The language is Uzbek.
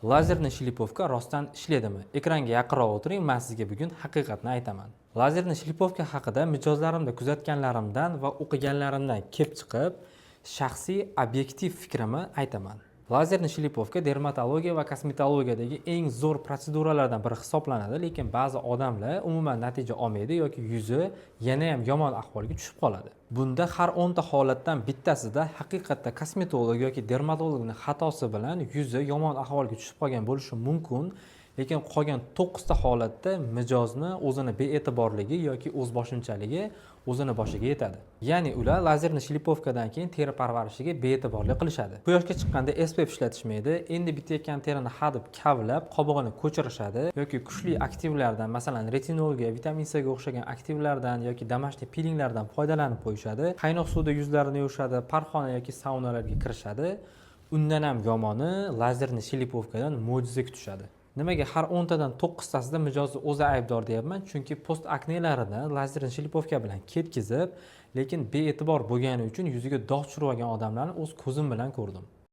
Lazerli shlipovka rostdan ishlaydimi? Ekranga yaqinroq o'tiring, men sizga bugun haqiqatni aytaman. Lazerli shlipovka haqida mijozlarimda kuzatganlarimdan va o'qiganlarimdan kelib chiqib, shaxsiy obyektiv fikrimni aytaman. Lazerli shlipovka dermatologiya va kosmetologiyadagi eng zo'r proseduralardan biri hisoblanadi, lekin ba'zi odamlar umuman natija olmaydi yoki yuzi yana ham yomon ahvolga tushib qoladi. Bunda har 10 ta holatdan bittasida haqiqatda kosmetolog yoki dermatologning xatosi bilan yuzi yomon ahvolga tushib qolgan bo'lishi mumkin, lekin qolgan 9 ta holatda mijozni o'zini bee'tiborligi yoki o'zboshimchaligi o'zini boshiga yetadi. Ya'ni ular lazerli shlipovkadan keyin teri parvarishiga bee'tiborlik qilishadi. Quyoshga chiqqanda SPF ishlatishmaydi, endi bitayotgan terini hadeb kavlab, qobig'ini ko'chirishadi yoki kuchli aktivlardan, masalan, retinolga, vitamin C ga o'xshagan aktivlardan yoki домашний pilinglardan foydalanib qo'yishadi. Qaynoq suvda yuzlarini yuvishadi, parxona yoki saunalarga kirishadi. Undan ham yomoni lazerli shlipovkadan mo'jiza kutishadi. Nimaga har 10 tadan 9 tasida mijozni o'zi aybdor deyapman? Chunki post aknelarini lazerli shlipovka bilan ketkizib, lekin bee'tibor bo'lgani uchun yuziga dog' tushirib olgan odamlarni o'z ko'zim bilan ko'rdim.